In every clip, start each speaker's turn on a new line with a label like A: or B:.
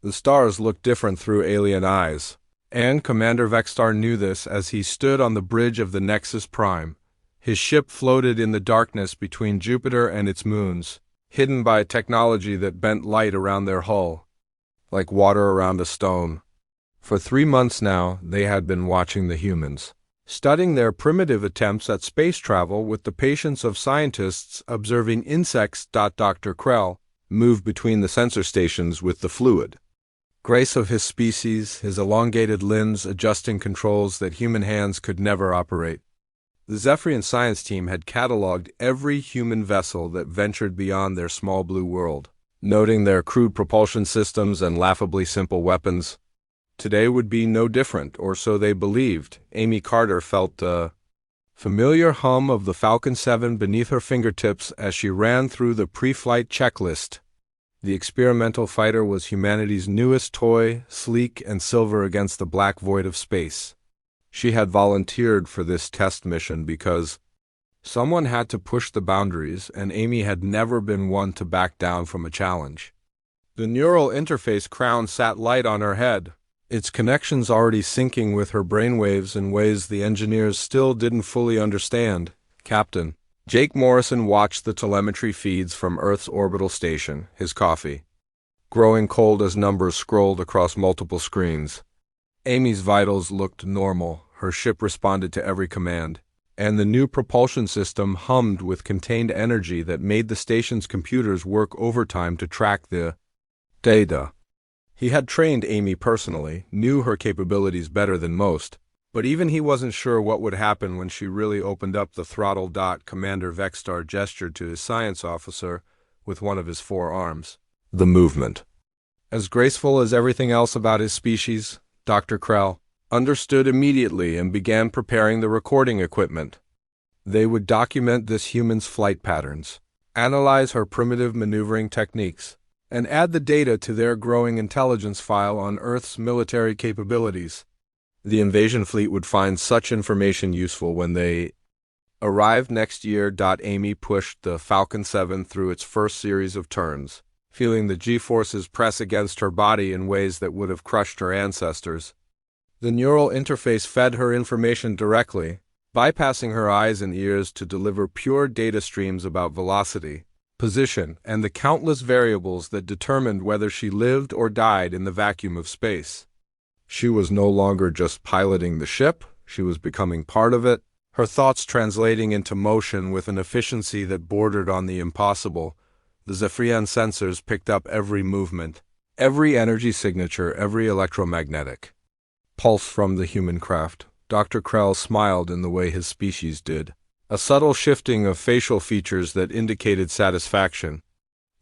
A: The stars looked different through alien eyes, and Commander Vextar knew this as he stood on the bridge of the Nexus Prime. His ship floated in the darkness between Jupiter and its moons, hidden by technology that bent light around their hull, like water around a stone. For 3 months now, they had been watching the humans, studying their primitive attempts at space travel with the patience of scientists observing insects. Dr. Krell moved between the sensor stations with the fluid grace of his species, his elongated limbs adjusting controls that human hands could never operate. The Zephyrian science team had catalogued every human vessel that ventured beyond their small blue world, noting their crude propulsion systems and laughably simple weapons. Today would be no different, or so they believed. Amy Carter felt a familiar hum of the Falcon 7 beneath her fingertips as she ran through the pre-flight checklist. The experimental fighter was humanity's newest toy, sleek and silver against the black void of space. She had volunteered for this test mission because someone had to push the boundaries, and Amy had never been one to back down from a challenge. The neural interface crown sat light on her head, its connections already syncing with her brainwaves in ways the engineers still didn't fully understand. Captain Jake Morrison watched the telemetry feeds from Earth's orbital station, his coffee growing cold as numbers scrolled across multiple screens. Amy's vitals looked normal, her ship responded to every command, and the new propulsion system hummed with contained energy that made the station's computers work overtime to track the data. He had trained Amy personally, knew her capabilities better than most, but even he wasn't sure what would happen when she really opened up the throttle. Commander Vextar gestured to his science officer with one of his 4 arms. The movement, as graceful as everything else about his species, Dr. Krell understood immediately and began preparing the recording equipment. They would document this human's flight patterns, analyze her primitive maneuvering techniques, and add the data to their growing intelligence file on Earth's military capabilities. The invasion fleet would find such information useful when they arrived next year. Amy pushed the Falcon 7 through its first series of turns, feeling the G-forces press against her body in ways that would have crushed her ancestors. The neural interface fed her information directly, bypassing her eyes and ears to deliver pure data streams about velocity, position, and the countless variables that determined whether she lived or died in the vacuum of space. She was no longer just piloting the ship, she was becoming part of it, her thoughts translating into motion with an efficiency that bordered on the impossible. The Zephyrian sensors picked up every movement, every energy signature, every electromagnetic pulse from the human craft. Dr. Krell smiled in the way his species did, a subtle shifting of facial features that indicated satisfaction.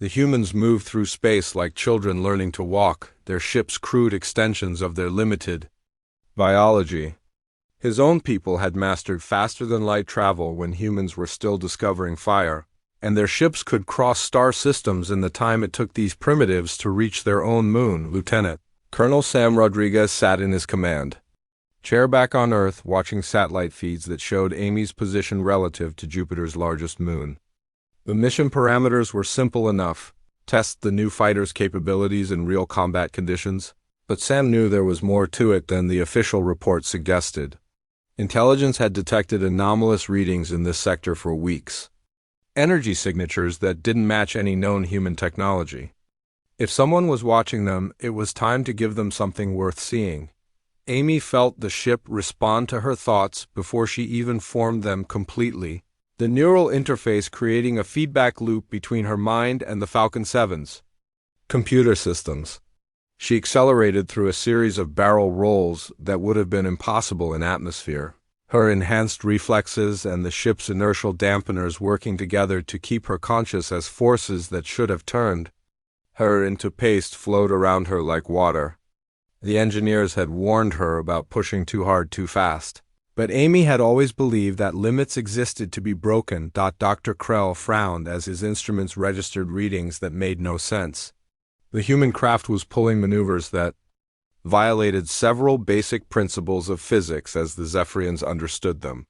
A: The humans moved through space like children learning to walk, their ships crude extensions of their limited biology. His own people had mastered faster-than-light travel when humans were still discovering fire, and their ships could cross star systems in the time it took these primitives to reach their own moon. Lieutenant Colonel Sam Rodriguez sat in his command chair back on Earth, watching satellite feeds that showed Amy's position relative to Jupiter's largest moon. The mission parameters were simple enough: test the new fighter's capabilities in real combat conditions. But Sam knew there was more to it than the official report suggested. Intelligence had detected anomalous readings in this sector for weeks. Energy signatures that didn't match any known human technology. If someone was watching them, it was time to give them something worth seeing. Amy felt the ship respond to her thoughts before she even formed them completely, the neural interface creating a feedback loop between her mind and the Falcon 7's computer systems. She accelerated through a series of barrel rolls that would have been impossible in atmosphere, her enhanced reflexes and the ship's inertial dampeners working together to keep her conscious as forces that should have turned her into paste flowed around her like water. The engineers had warned her about pushing too hard too fast, but Amy had always believed that limits existed to be broken. Dr. Krell frowned as his instruments registered readings that made no sense. The human craft was pulling maneuvers that violated several basic principles of physics as the Zephyrians understood them.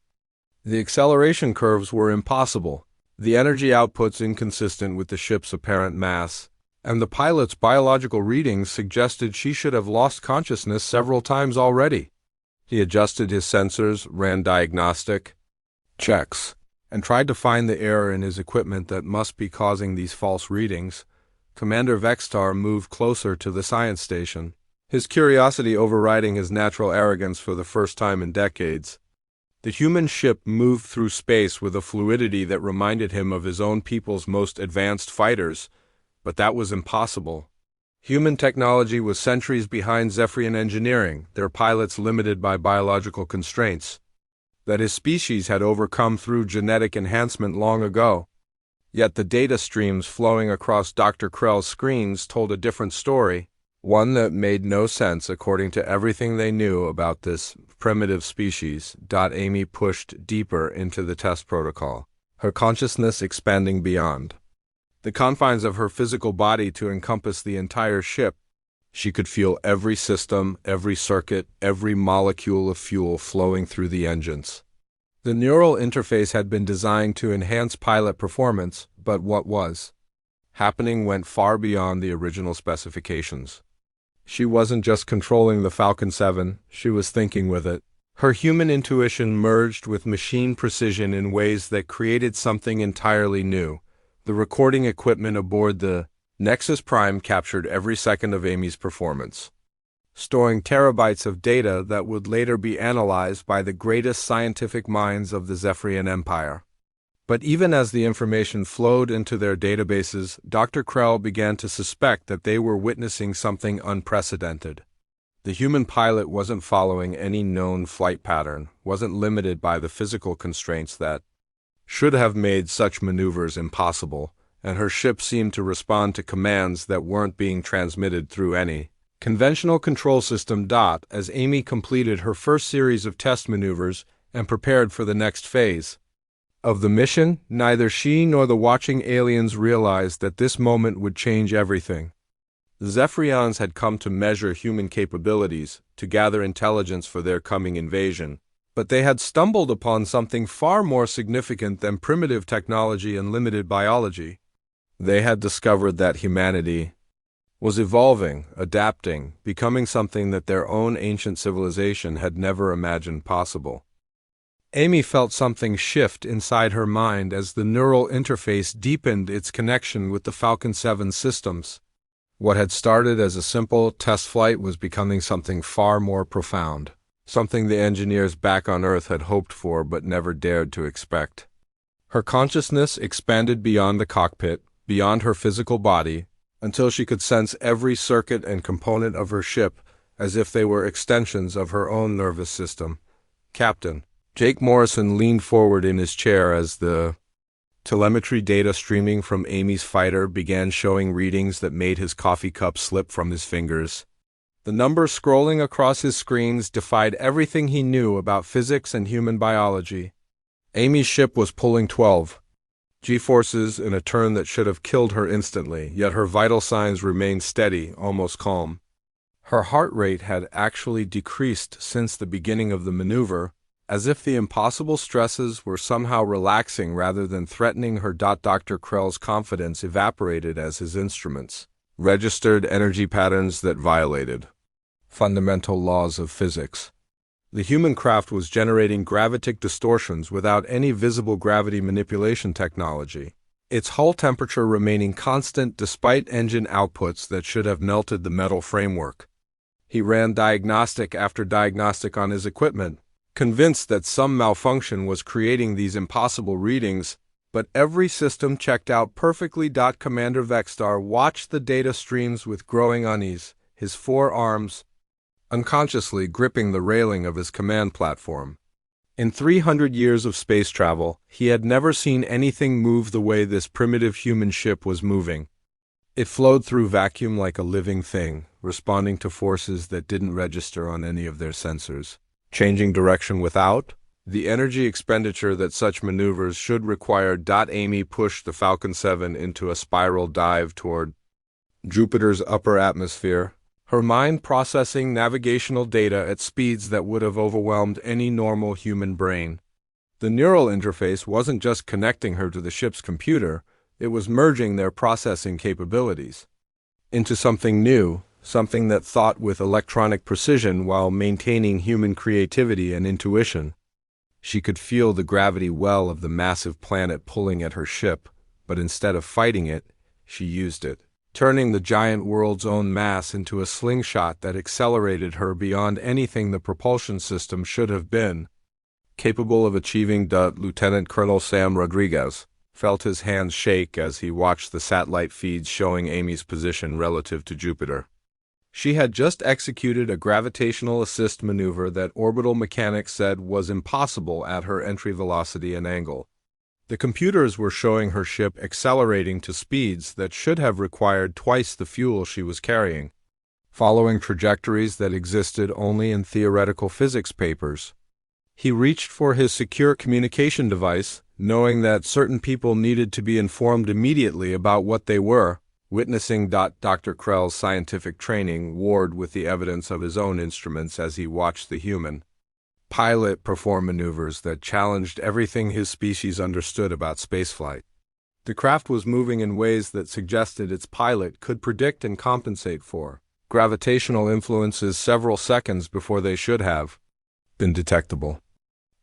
A: The acceleration curves were impossible, the energy outputs inconsistent with the ship's apparent mass, and the pilot's biological readings suggested she should have lost consciousness several times already. He adjusted his sensors, ran diagnostic checks, and tried to find the error in his equipment that must be causing these false readings. Commander Vextar moved closer to the science station, his curiosity overriding his natural arrogance for the first time in decades. The human ship moved through space with a fluidity that reminded him of his own people's most advanced fighters, but that was impossible. Human technology was centuries behind Zephyrian engineering, their pilots limited by biological constraints that his species had overcome through genetic enhancement long ago. Yet the data streams flowing across Dr. Krell's screens told a different story, one that made no sense according to everything they knew about this primitive species. Amy pushed deeper into the test protocol, her consciousness expanding beyond the confines of her physical body to encompass the entire ship. She could feel every system, every circuit, every molecule of fuel flowing through the engines. The neural interface had been designed to enhance pilot performance, but what was happening went far beyond the original specifications. She wasn't just controlling the Falcon 7, she was thinking with it. Her human intuition merged with machine precision in ways that created something entirely new. The recording equipment aboard the Nexus Prime captured every second of Amy's performance, storing terabytes of data that would later be analyzed by the greatest scientific minds of the Zephyrian Empire. But even as the information flowed into their databases, Dr. Krell began to suspect that they were witnessing something unprecedented. The human pilot wasn't following any known flight pattern, wasn't limited by the physical constraints that should have made such maneuvers impossible, and her ship seemed to respond to commands that weren't being transmitted through any conventional control system. As Amy completed her first series of test maneuvers and prepared for the next phase of the mission, neither she nor the watching aliens realized that this moment would change everything. The Zephyrians had come to measure human capabilities, to gather intelligence for their coming invasion, but they had stumbled upon something far more significant than primitive technology and limited biology. They had discovered that humanity was evolving, adapting, becoming something that their own ancient civilization had never imagined possible. Amy felt something shift inside her mind as the neural interface deepened its connection with the Falcon 7 systems. What had started as a simple test flight was becoming something far more profound, something the engineers back on Earth had hoped for but never dared to expect. Her consciousness expanded beyond the cockpit, beyond her physical body, until she could sense every circuit and component of her ship as if they were extensions of her own nervous system. Captain Jake Morrison leaned forward in his chair as the telemetry data streaming from Amy's fighter began showing readings that made his coffee cup slip from his fingers. The numbers scrolling across his screens defied everything he knew about physics and human biology. Amy's ship was pulling 12 G-forces in a turn that should have killed her instantly, yet her vital signs remained steady, almost calm. Her heart rate had actually decreased since the beginning of the maneuver, as if the impossible stresses were somehow relaxing rather than threatening her. Dr. Krell's confidence evaporated as his instruments registered energy patterns that violated fundamental laws of physics. The human craft was generating gravitic distortions without any visible gravity manipulation technology, its hull temperature remaining constant despite engine outputs that should have melted the metal framework. He ran diagnostic after diagnostic on his equipment, convinced that some malfunction was creating these impossible readings, but every system checked out perfectly. Commander Vextar watched the data streams with growing unease, his forearms unconsciously gripping the railing of his command platform. In 300 years of space travel, he had never seen anything move the way this primitive human ship was moving. It flowed through vacuum like a living thing, responding to forces that didn't register on any of their sensors, changing direction without the energy expenditure that such maneuvers should require. Amy pushed the Falcon 7 into a spiral dive toward Jupiter's upper atmosphere, her mind processing navigational data at speeds that would have overwhelmed any normal human brain. The neural interface wasn't just connecting her to the ship's computer, it was merging their processing capabilities. into something new, something that thought with electronic precision while maintaining human creativity and intuition. She could feel the gravity well of the massive planet pulling at her ship, but instead of fighting it, she used it, turning the giant world's own mass into a slingshot that accelerated her beyond anything the propulsion system should have been capable of achieving. Lieutenant Colonel Sam Rodriguez felt his hands shake as he watched the satellite feeds showing Amy's position relative to Jupiter. She had just executed a gravitational assist maneuver that orbital mechanics said was impossible at her entry velocity and angle. The computers were showing her ship accelerating to speeds that should have required twice the fuel she was carrying, following trajectories that existed only in theoretical physics papers. He reached for his secure communication device, knowing that certain people needed to be informed immediately about what they were, witnessing Dr. Krell's scientific training warred with the evidence of his own instruments as he watched the human pilot perform maneuvers that challenged everything his species understood about spaceflight. The craft was moving in ways that suggested its pilot could predict and compensate for gravitational influences several seconds before they should have been detectable.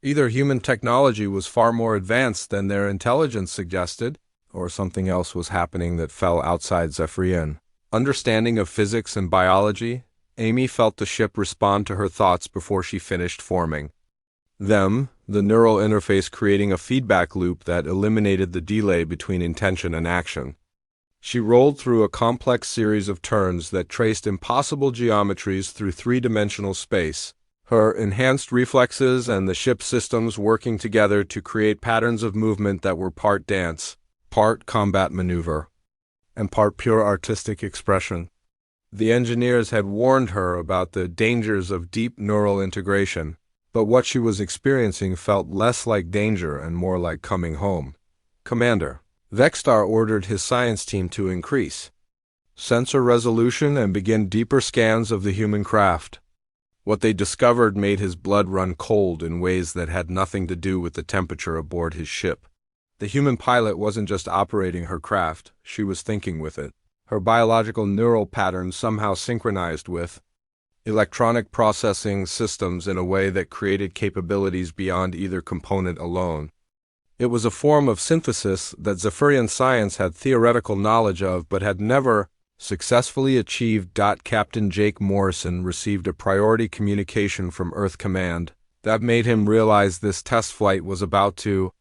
A: Either human technology was far more advanced than their intelligence suggested, or something else was happening that fell outside Zephyrian understanding of physics and biology. Amy felt the ship respond to her thoughts before she finished forming them, the neural interface creating a feedback loop that eliminated the delay between intention and action. She rolled through a complex series of turns that traced impossible geometries through three-dimensional space, her enhanced reflexes and the ship's systems working together to create patterns of movement that were part dance, part combat maneuver, and part pure artistic expression. The engineers had warned her about the dangers of deep neural integration, but what she was experiencing felt less like danger and more like coming home. Commander Vexstar ordered his science team to increase sensor resolution and begin deeper scans of the human craft. What they discovered made his blood run cold in ways that had nothing to do with the temperature aboard his ship. The human pilot wasn't just operating her craft, she was thinking with it. Her biological neural patterns somehow synchronized with electronic processing systems in a way that created capabilities beyond either component alone. It was a form of synthesis that Zephyrian science had theoretical knowledge of but had never successfully achieved. Captain Jake Morrison received a priority communication from Earth Command that made him realize this test flight was about to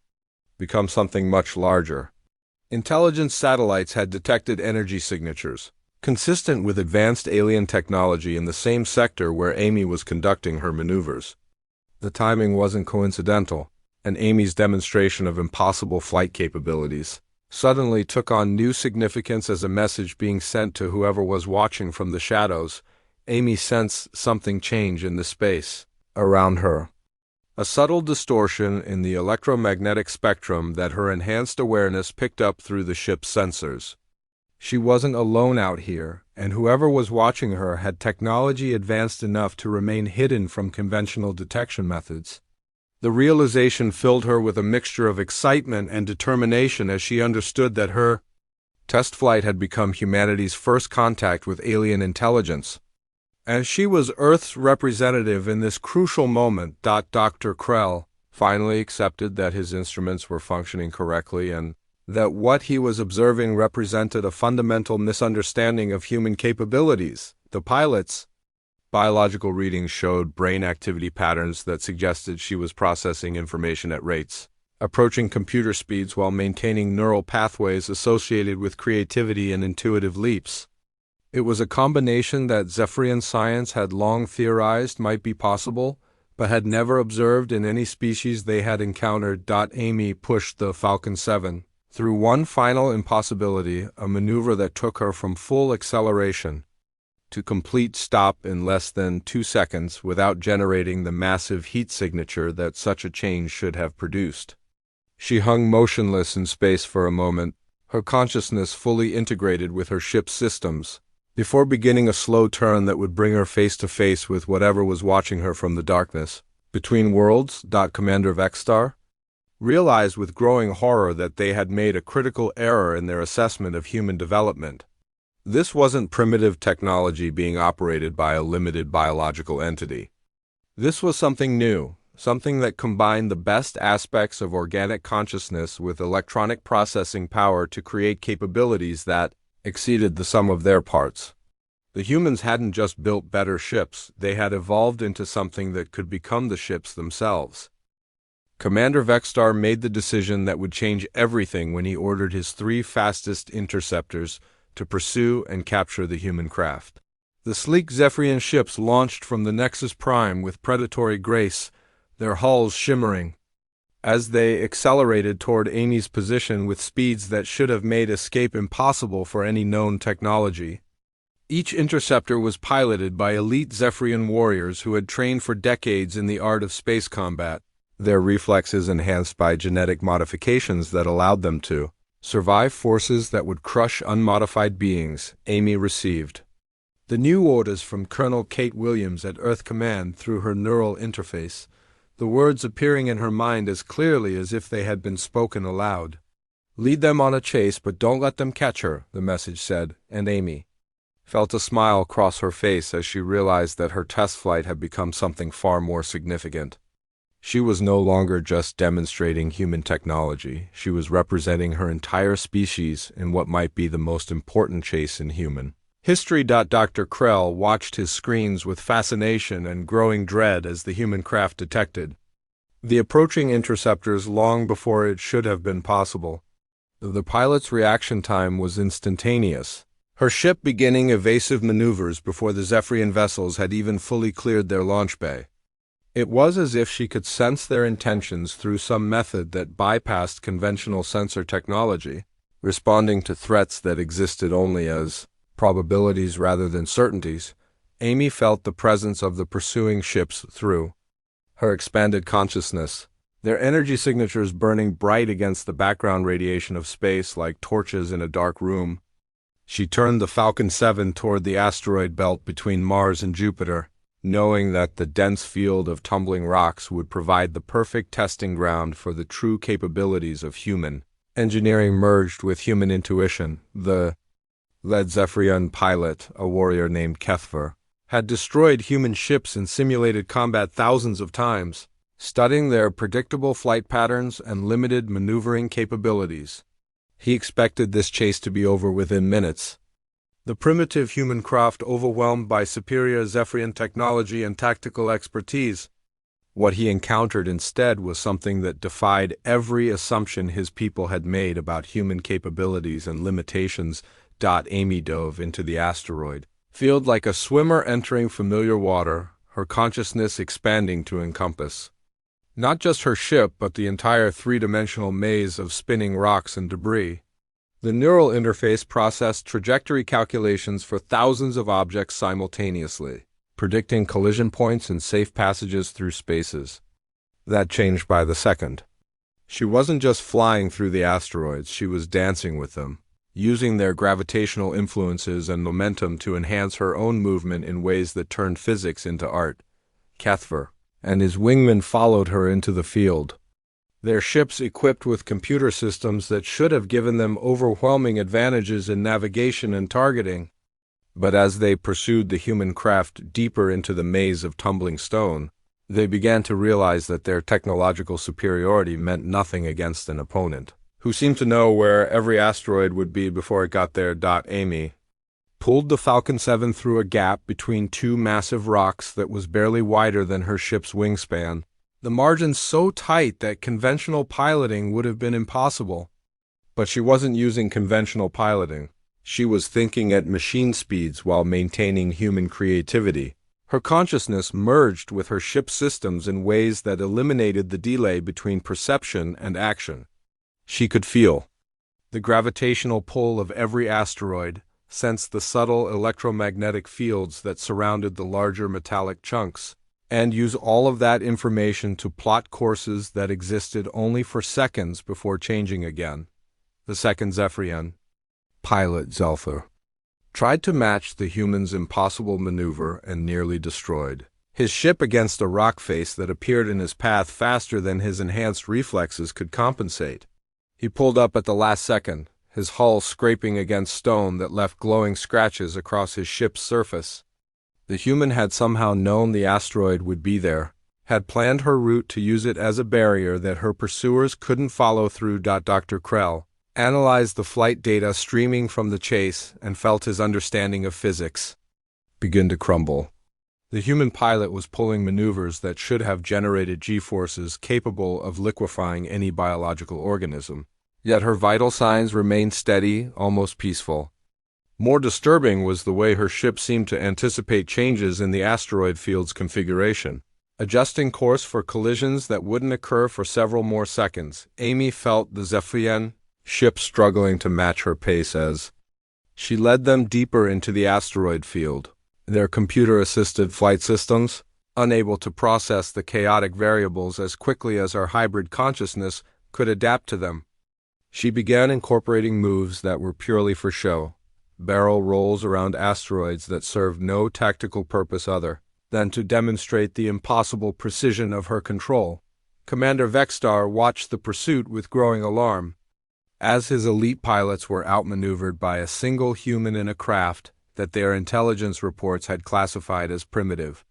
A: become something much larger. Intelligence satellites had detected energy signatures, consistent with advanced alien technology in the same sector where Amy was conducting her maneuvers. The timing wasn't coincidental, and Amy's demonstration of impossible flight capabilities suddenly took on new significance as a message being sent to whoever was watching from the shadows. Amy sensed something change in the space around her. A subtle distortion in the electromagnetic spectrum that her enhanced awareness picked up through the ship's sensors. She wasn't alone out here, and whoever was watching her had technology advanced enough to remain hidden from conventional detection methods. The realization filled her with a mixture of excitement and determination as she understood that her test flight had become humanity's first contact with alien intelligence. As she was Earth's representative in this crucial moment, Dr. Krell finally accepted that his instruments were functioning correctly and that what he was observing represented a fundamental misunderstanding of human capabilities. The pilot's biological readings showed brain activity patterns that suggested she was processing information at rates approaching computer speeds while maintaining neural pathways associated with creativity and intuitive leaps. It was a combination that Zephyrian science had long theorized might be possible, but had never observed in any species they had encountered. Amy pushed the Falcon 7 through one final impossibility, a maneuver that took her from full acceleration to complete stop in less than 2 seconds without generating the massive heat signature that such a change should have produced. She hung motionless in space for a moment, her consciousness fully integrated with her ship's systems, before beginning a slow turn that would bring her face to face with whatever was watching her from the darkness. Between worlds, Commander Vexstar realized with growing horror that they had made a critical error in their assessment of human development. This wasn't primitive technology being operated by a limited biological entity. This was something new, something that combined the best aspects of organic consciousness with electronic processing power to create capabilities that exceeded the sum of their parts. The humans hadn't just built better ships, they had evolved into something that could become the ships themselves. Commander Vexstar made the decision that would change everything when he ordered his 3 fastest interceptors to pursue and capture the human craft. The sleek Zephyrian ships launched from the Nexus Prime with predatory grace, their hulls shimmering, as they accelerated toward Amy's position with speeds that should have made escape impossible for any known technology. Each interceptor was piloted by elite Zephyrian warriors who had trained for decades in the art of space combat, their reflexes enhanced by genetic modifications that allowed them to survive forces that would crush unmodified beings. Amy received the new orders from Colonel Kate Williams at Earth Command through her neural interface, the words appearing in her mind as clearly as if they had been spoken aloud. "Lead them on a chase, but don't let them catch her," the message said, and Amy felt a smile cross her face as she realized that her test flight had become something far more significant. She was no longer just demonstrating human technology, she was representing her entire species in what might be the most important chase in human history. Dr. Krell watched his screens with fascination and growing dread as the human craft detected the approaching interceptors long before it should have been possible. The pilot's reaction time was instantaneous, her ship beginning evasive maneuvers before the Zephyrian vessels had even fully cleared their launch bay. It was as if she could sense their intentions through some method that bypassed conventional sensor technology, responding to threats that existed only as probabilities rather than certainties. Amy felt the presence of the pursuing ships through her expanded consciousness, their energy signatures burning bright against the background radiation of space like torches in a dark room. She turned the Falcon 7 toward the asteroid belt between Mars and Jupiter, knowing that the dense field of tumbling rocks would provide the perfect testing ground for the true capabilities of human engineering merged with human intuition. The lead Zephyrian pilot, a warrior named Kethver, had destroyed human ships in simulated combat thousands of times, studying their predictable flight patterns and limited maneuvering capabilities. He expected this chase to be over within minutes. The primitive human craft overwhelmed by superior Zephyrian technology and tactical expertise. What he encountered instead was something that defied every assumption his people had made about human capabilities and limitations. Amy dove into the asteroid field like a swimmer entering familiar water, her consciousness expanding to encompass not just her ship but the entire 3-dimensional maze of spinning rocks and debris. The neural interface processed trajectory calculations for thousands of objects simultaneously, predicting collision points and safe passages through spaces that changed by the second. She wasn't just flying through the asteroids, she was dancing with them, using their gravitational influences and momentum to enhance her own movement in ways that turned physics into art. Kethver and his wingmen followed her into the field, their ships equipped with computer systems that should have given them overwhelming advantages in navigation and targeting. But as they pursued the human craft deeper into the maze of tumbling stone, they began to realize that their technological superiority meant nothing against an opponent who seemed to know where every asteroid would be before it got there. Amy pulled the Falcon 7 through a gap between 2 massive rocks that was barely wider than her ship's wingspan, the margins so tight that conventional piloting would have been impossible. But she wasn't using conventional piloting. She was thinking at machine speeds while maintaining human creativity. Her consciousness merged with her ship's systems in ways that eliminated the delay between perception and action. She could feel the gravitational pull of every asteroid, sense the subtle electromagnetic fields that surrounded the larger metallic chunks, and use all of that information to plot courses that existed only for seconds before changing again. The second Zephyrian pilot, Zelther, tried to match the human's impossible maneuver and nearly destroyed his ship against a rock face that appeared in his path faster than his enhanced reflexes could compensate. He pulled up at the last second, his hull scraping against stone that left glowing scratches across his ship's surface. The human had somehow known the asteroid would be there, had planned her route to use it as a barrier that her pursuers couldn't follow through. Dr. Krell analyzed the flight data streaming from the chase and felt his understanding of physics begin to crumble. The human pilot was pulling maneuvers that should have generated G-forces capable of liquefying any biological organism. Yet her vital signs remained steady, almost peaceful. More disturbing was the way her ship seemed to anticipate changes in the asteroid field's configuration. Adjusting course for collisions that wouldn't occur for several more seconds, Amy felt the HFY ship struggling to match her pace as she led them deeper into the asteroid field. Their computer-assisted flight systems, unable to process the chaotic variables as quickly as our hybrid consciousness could adapt to them. She began incorporating moves that were purely for show, barrel rolls around asteroids that served no tactical purpose other than to demonstrate the impossible precision of her control. Commander Vexstar watched the pursuit with growing alarm. As his elite pilots were outmaneuvered by a single human in a craft that their intelligence reports had classified as primitive.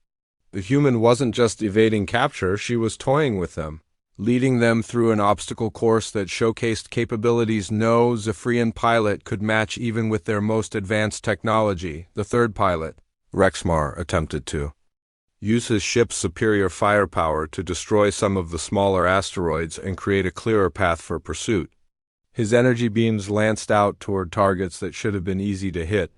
A: The human wasn't just evading capture, she was toying with them, leading them through an obstacle course that showcased capabilities no HFY pilot could match even with their most advanced technology. The third pilot, Rexmar, attempted to use his ship's superior firepower to destroy some of the smaller asteroids and create a clearer path for pursuit. His energy beams lanced out toward targets that should have been easy to hit,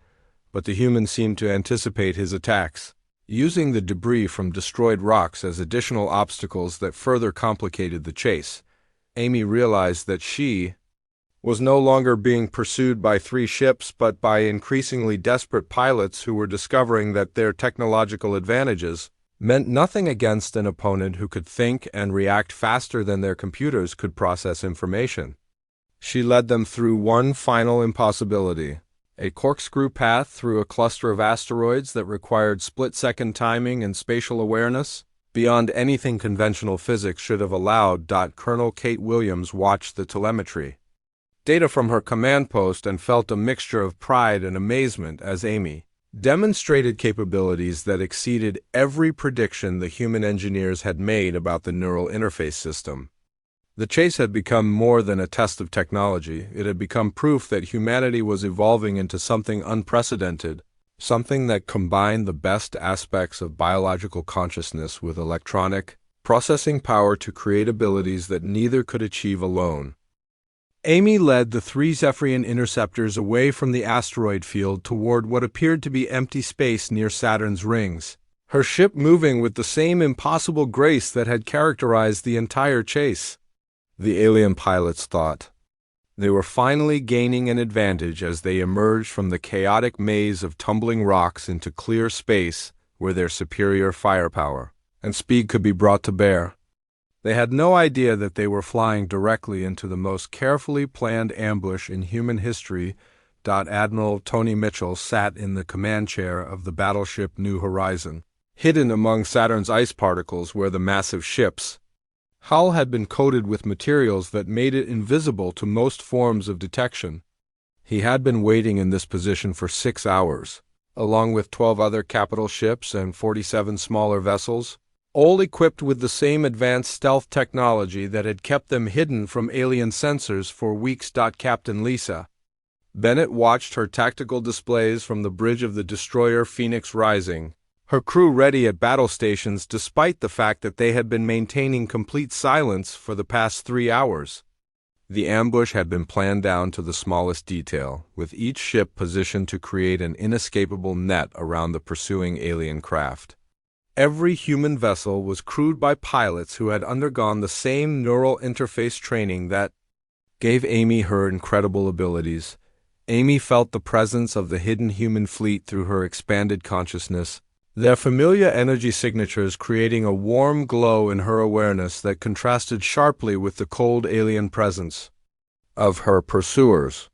A: but the human seemed to anticipate his attacks, using the debris from destroyed rocks as additional obstacles that further complicated the chase. Amy realized that she was no longer being pursued by 3 ships but by increasingly desperate pilots who were discovering that their technological advantages meant nothing against an opponent who could think and react faster than their computers could process information. She led them through one final impossibility, a corkscrew path through a cluster of asteroids that required split-second timing and spatial awareness, beyond anything conventional physics should have allowed. Colonel Kate Williams watched the telemetry data from her command post and felt a mixture of pride and amazement as Amy demonstrated capabilities that exceeded every prediction the human engineers had made about the neural interface system. The chase had become more than a test of technology. It had become proof that humanity was evolving into something unprecedented, something that combined the best aspects of biological consciousness with electronic processing power to create abilities that neither could achieve alone. Amy led the 3 HFY interceptors away from the asteroid field toward what appeared to be empty space near Saturn's rings, her ship moving with the same impossible grace that had characterized the entire chase. The alien pilots thought they were finally gaining an advantage as they emerged from the chaotic maze of tumbling rocks into clear space where their superior firepower and speed could be brought to bear. They had no idea that they were flying directly into the most carefully planned ambush in human history. Admiral Tony Mitchell sat in the command chair of the battleship New Horizon, hidden among Saturn's ice particles where the massive ship's hull had been coated with materials that made it invisible to most forms of detection. He had been waiting in this position for 6 hours, along with 12 other capital ships and 47 smaller vessels, all equipped with the same advanced stealth technology that had kept them hidden from alien sensors for weeks. Captain Lisa Bennett watched her tactical displays from the bridge of the destroyer Phoenix Rising, her crew ready at battle stations despite the fact that they had been maintaining complete silence for the past 3 hours. The ambush had been planned down to the smallest detail, with each ship positioned to create an inescapable net around the pursuing alien craft. Every human vessel was crewed by pilots who had undergone the same neural interface training that gave Amy her incredible abilities. Amy felt the presence of the hidden human fleet through her expanded consciousness, their familiar energy signatures creating a warm glow in her awareness that contrasted sharply with the cold alien presence of her pursuers.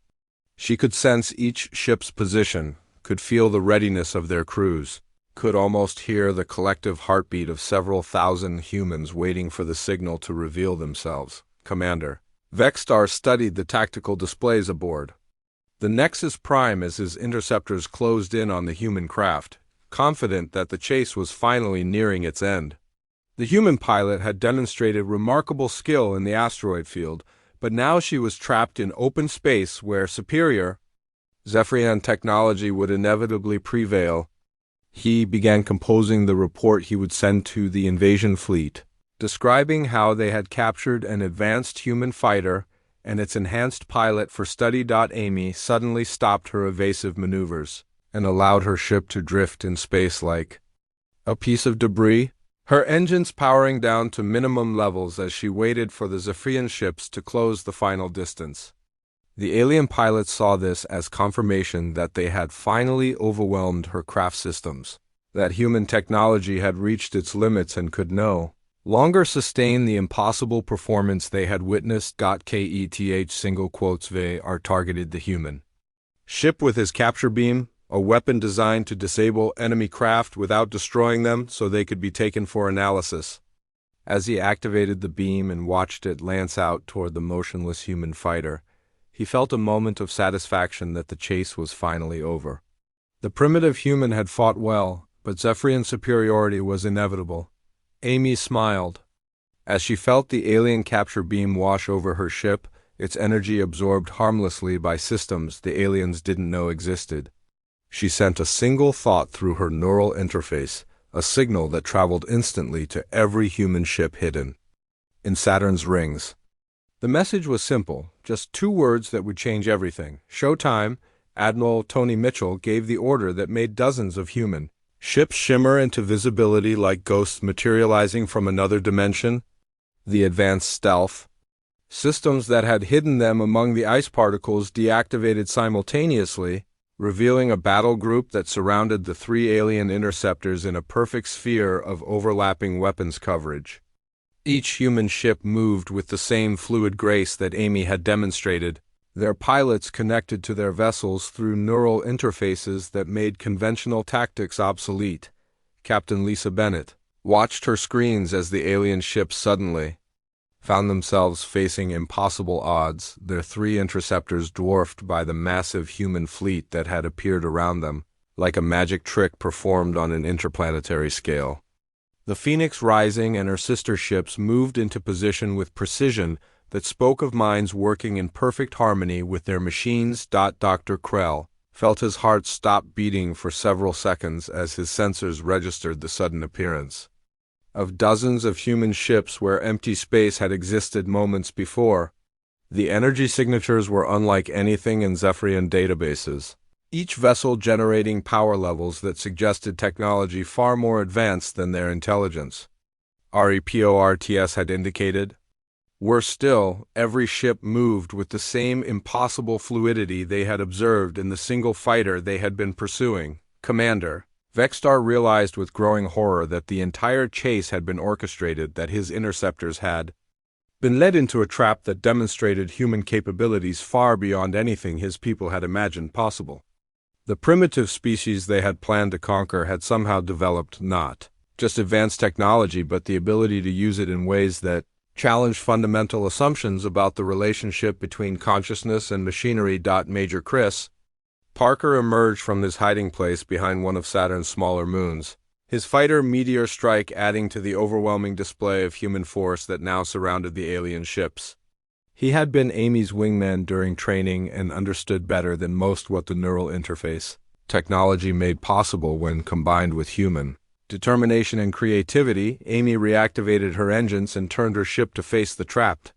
A: She could sense each ship's position, could feel the readiness of their crews, could almost hear the collective heartbeat of several thousand humans waiting for the signal to reveal themselves. Commander Vexstar studied the tactical displays aboard, The Nexus Prime as his interceptors closed in on the human craft, confident that the chase was finally nearing its end. The human pilot had demonstrated remarkable skill in the asteroid field, but now she was trapped in open space where superior Zephyrian technology would inevitably prevail. He began composing the report he would send to the invasion fleet, describing how they had captured an advanced human fighter and its enhanced pilot for study. Amy suddenly stopped her evasive maneuvers and allowed her ship to drift in space like a piece of debris, her engines powering down to minimum levels as she waited for the Zephyrian ships to close the final distance. The alien pilots saw this as confirmation that they had finally overwhelmed her craft systems, that human technology had reached its limits and could no longer sustain the impossible performance they had witnessed. Keth single quotes they are targeted the human ship with his capture beam, a weapon designed to disable enemy craft without destroying them so they could be taken for analysis. As he activated the beam and watched it lance out toward the motionless human fighter, he felt a moment of satisfaction that the chase was finally over. The primitive human had fought well, but Zephyrian superiority was inevitable. Amy smiled. As she felt the alien capture beam wash over her ship, its energy absorbed harmlessly by systems the aliens didn't know existed. She sent a single thought through her neural interface, a signal that traveled instantly to every human ship hidden in Saturn's rings. The message was simple, just 2 words that would change everything. Showtime. Admiral Tony Mitchell gave the order that made dozens of human ships shimmer into visibility like ghosts materializing from another dimension. The advanced stealth systems that had hidden them among the ice particles deactivated simultaneously, revealing a battle group that surrounded the 3 alien interceptors in a perfect sphere of overlapping weapons coverage. Each human ship moved with the same fluid grace that Amy had demonstrated, their pilots connected to their vessels through neural interfaces that made conventional tactics obsolete. Captain Lisa Bennett watched her screens as the alien ships suddenly found themselves facing impossible odds, their 3 interceptors dwarfed by the massive human fleet that had appeared around them, like a magic trick performed on an interplanetary scale. The Phoenix Rising and her sister ships moved into position with precision that spoke of minds working in perfect harmony with their machines. Dr. Krell felt his heart stop beating for several seconds as his sensors registered the sudden appearance of dozens of human ships where empty space had existed moments before. The energy signatures were unlike anything in Zephyrian databases, each vessel generating power levels that suggested technology far more advanced than their intelligence. Reports had indicated. Worse still, every ship moved with the same impossible fluidity they had observed in the single fighter they had been pursuing. Commander Vexstar realized with growing horror that the entire chase had been orchestrated, that his interceptors had been led into a trap that demonstrated human capabilities far beyond anything his people had imagined possible. The primitive species they had planned to conquer had somehow developed not just advanced technology but the ability to use it in ways that challenged fundamental assumptions about the relationship between consciousness and machinery. Major Chris Parker emerged from his hiding place behind one of Saturn's smaller moons, his fighter Meteor Strike adding to the overwhelming display of human force that now surrounded the alien ships. He had been Amy's wingman during training and understood better than most what the neural interface technology made possible when combined with human determination and creativity. Amy reactivated her engines and turned her ship to face the trapped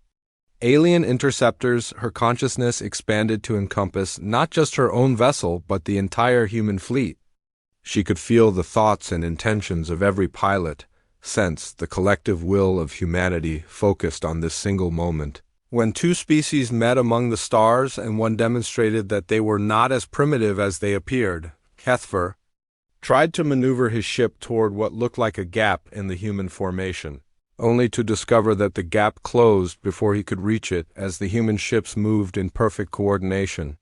A: alien interceptors. Her consciousness expanded to encompass not just her own vessel but the entire human fleet. She could feel the thoughts and intentions of every pilot, sense the collective will of humanity focused on this single moment. When 2 species met among the stars and one demonstrated that they were not as primitive as they appeared, Kethfer tried to maneuver his ship toward what looked like a gap in the human formation, only to discover that the gap closed before he could reach it as the human ships moved in perfect coordination.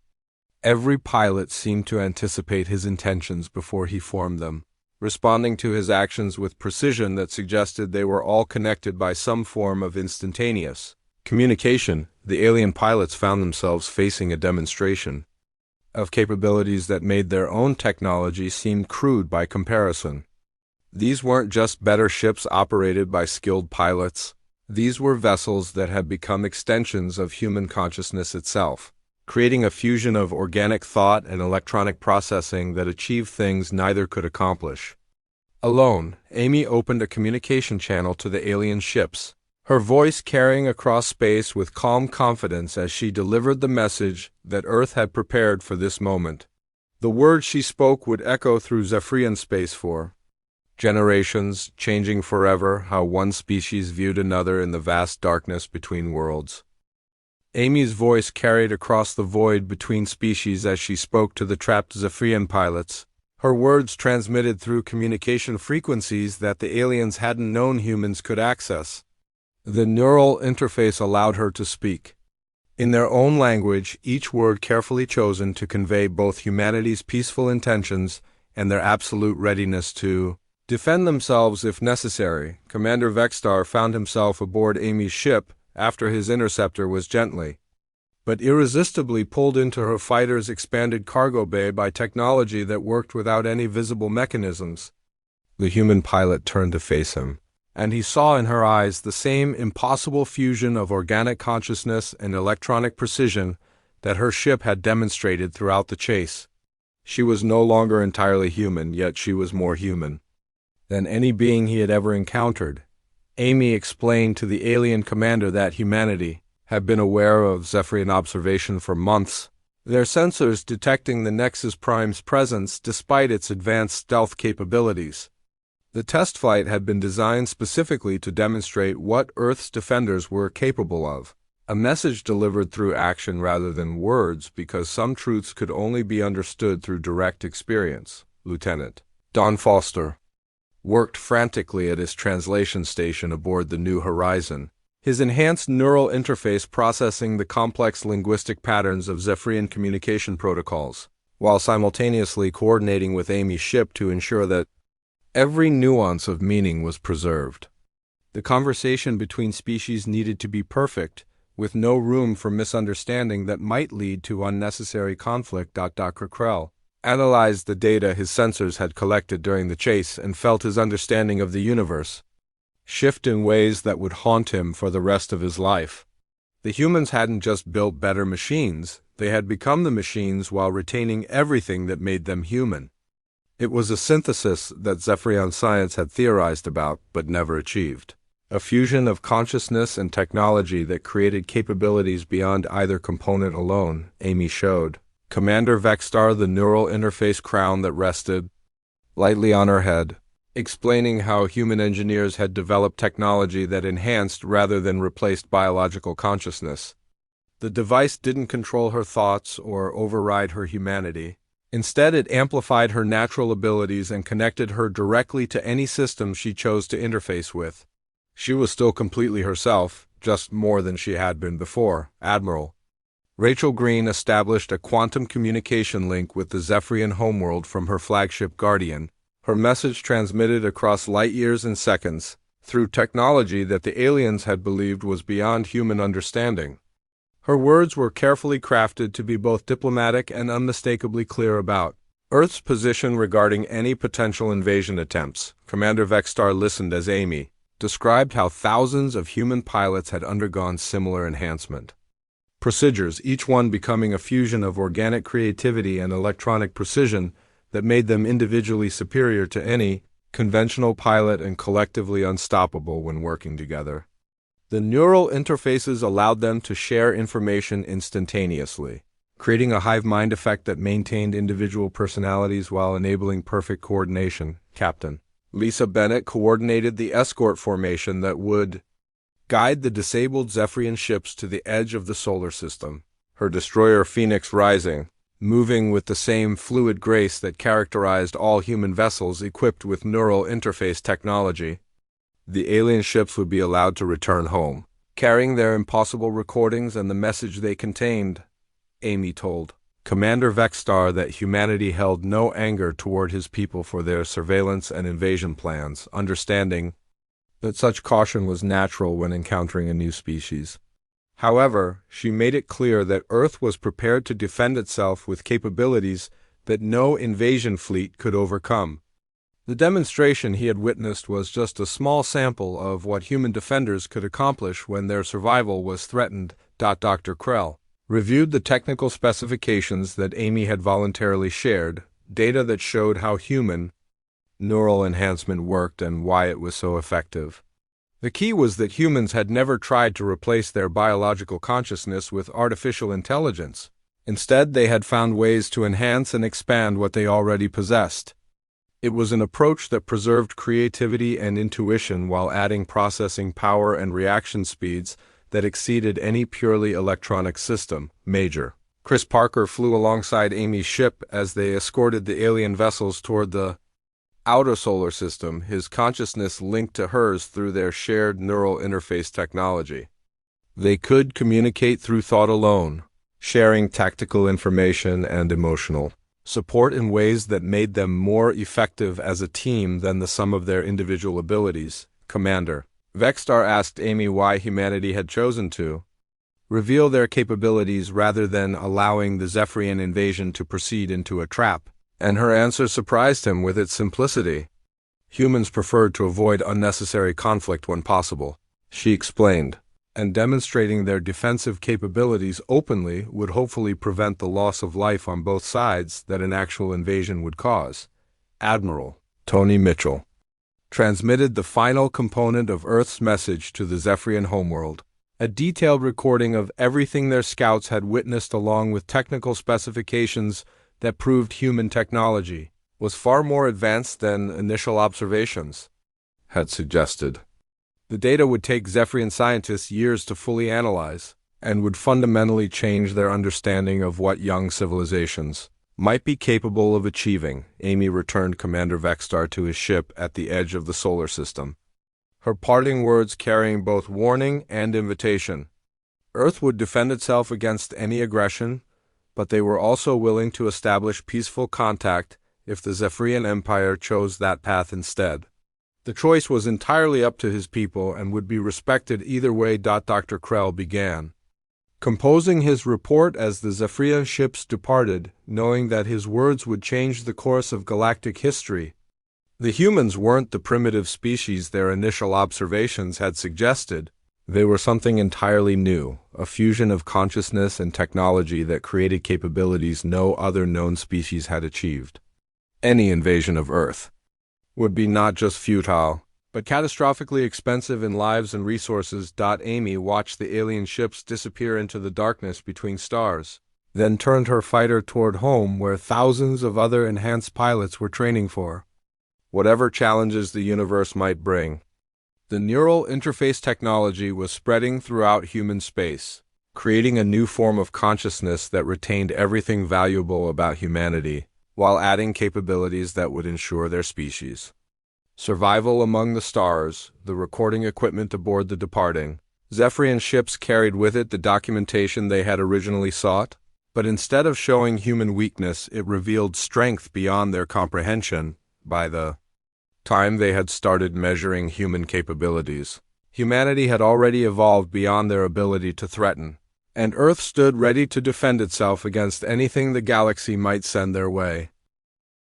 A: Every pilot seemed to anticipate his intentions before he formed them, responding to his actions with precision that suggested they were all connected by some form of instantaneous communication. The alien pilots found themselves facing a demonstration of capabilities that made their own technology seem crude by comparison. These weren't just better ships operated by skilled pilots. These were vessels that had become extensions of human consciousness itself, creating a fusion of organic thought and electronic processing that achieved things neither could accomplish. Alone, Amy opened a communication channel to the alien ships, her voice carrying across space with calm confidence as she delivered the message that Earth had prepared for this moment. The words she spoke would echo through Zephyrian space for generations, changing forever how one species viewed another in the vast darkness between worlds. Amy's voice carried across the void between species as she spoke to the trapped Zephyrian pilots. Her words transmitted through communication frequencies that the aliens hadn't known humans could access. The neural interface allowed her to speak in their own language, each word carefully chosen to convey both humanity's peaceful intentions and their absolute readiness to defend themselves if necessary. Commander Vexstar found himself aboard Amy's ship after his interceptor was gently but irresistibly pulled into her fighter's expanded cargo bay by technology that worked without any visible mechanisms. The human pilot turned to face him, and he saw in her eyes the same impossible fusion of organic consciousness and electronic precision that her ship had demonstrated throughout the chase. She was no longer entirely human, yet she was more human than any being he had ever encountered. Amy explained to the alien commander that humanity had been aware of Zephyrian observation for months, their sensors detecting the Nexus Prime's presence despite its advanced stealth capabilities. The test flight had been designed specifically to demonstrate what Earth's defenders were capable of, a message delivered through action rather than words, because some truths could only be understood through direct experience. Lieutenant Don Foster worked frantically at his translation station aboard the New Horizon, his enhanced neural interface processing the complex linguistic patterns of Zephyrian communication protocols, while simultaneously coordinating with Amy's ship to ensure that every nuance of meaning was preserved. The conversation between species needed to be perfect, with no room for misunderstanding that might lead to unnecessary conflict. Krell analyzed the data his sensors had collected during the chase and felt his understanding of the universe shift in ways that would haunt him for the rest of his life. The humans hadn't just built better machines, they had become the machines while retaining everything that made them human. It was a synthesis that Zephyrian science had theorized about but never achieved. A fusion of consciousness and technology that created capabilities beyond either component alone, Amy showed Commander Vexstar the neural interface crown that rested lightly on her head, explaining how human engineers had developed technology that enhanced rather than replaced biological consciousness. The device didn't control her thoughts or override her humanity. Instead, it amplified her natural abilities and connected her directly to any system she chose to interface with. She was still completely herself, just more than she had been before. Admiral Rachel Green established a quantum communication link with the Zephyrian homeworld from her flagship Guardian, her message transmitted across light years and seconds, through technology that the aliens had believed was beyond human understanding. Her words were carefully crafted to be both diplomatic and unmistakably clear about Earth's position regarding any potential invasion attempts. Commander Vexstar listened as Amy described how thousands of human pilots had undergone similar enhancement procedures, each one becoming a fusion of organic creativity and electronic precision that made them individually superior to any conventional pilot and collectively unstoppable when working together. The neural interfaces allowed them to share information instantaneously, creating a hive mind effect that maintained individual personalities while enabling perfect coordination. Captain Lisa Bennett coordinated the escort formation that would guide the disabled Zephyrian ships to the edge of the solar system, her destroyer Phoenix Rising moving with the same fluid grace that characterized all human vessels equipped with neural interface technology. The alien ships would be allowed to return home, carrying their impossible recordings and the message they contained. Amy told Commander Vexstar that humanity held no anger toward his people for their surveillance and invasion plans, understanding that such caution was natural when encountering a new species. However, she made it clear that Earth was prepared to defend itself with capabilities that no invasion fleet could overcome. The demonstration he had witnessed was just a small sample of what human defenders could accomplish when their survival was threatened. Dr. Krell reviewed the technical specifications that Amy had voluntarily shared, data that showed how human neural enhancement worked and why it was so effective. The key was that humans had never tried to replace their biological consciousness with artificial intelligence. Instead, they had found ways to enhance and expand what they already possessed. It was an approach that preserved creativity and intuition while adding processing power and reaction speeds that exceeded any purely electronic system. Major Chris Parker flew alongside Amy's ship as they escorted the alien vessels toward the outer solar system, his consciousness linked to hers through their shared neural interface technology. They could communicate through thought alone, sharing tactical information and emotional support in ways that made them more effective as a team than the sum of their individual abilities. Commander Vexstar asked Amy why humanity had chosen to reveal their capabilities rather than allowing the Zephyrian invasion to proceed into a trap, and her answer surprised him with its simplicity. Humans preferred to avoid unnecessary conflict when possible, she explained, and demonstrating their defensive capabilities openly would hopefully prevent the loss of life on both sides that an actual invasion would cause. Admiral Tony Mitchell transmitted the final component of Earth's message to the Zephyrian homeworld, a detailed recording of everything their scouts had witnessed along with technical specifications that proved human technology was far more advanced than initial observations had suggested. The data would take Zephyrian scientists years to fully analyze, and would fundamentally change their understanding of what young civilizations might be capable of achieving. Amy returned Commander Vexstar to his ship at the edge of the solar system, her parting words carrying both warning and invitation. Earth would defend itself against any aggression, but they were also willing to establish peaceful contact if the Zephyrian Empire chose that path instead. The choice was entirely up to his people and would be respected either way. Dr. Krell began composing his report as the Zephyrian ships departed, knowing that his words would change the course of galactic history. The humans weren't the primitive species their initial observations had suggested. They were something entirely new, a fusion of consciousness and technology that created capabilities no other known species had achieved. Any invasion of Earth would be not just futile, but catastrophically expensive in lives and resources. Amy watched the alien ships disappear into the darkness between stars, then turned her fighter toward home where thousands of other enhanced pilots were training for whatever challenges the universe might bring. The neural interface technology was spreading throughout human space, creating a new form of consciousness that retained everything valuable about humanity, while adding capabilities that would ensure their species survival among the stars. The recording equipment aboard the departing Zephyrian ships carried with it the documentation they had originally sought, but instead of showing human weakness, it revealed strength beyond their comprehension. By the time they had started measuring human capabilities, humanity had already evolved beyond their ability to threaten, and Earth stood ready to defend itself against anything the galaxy might send their way.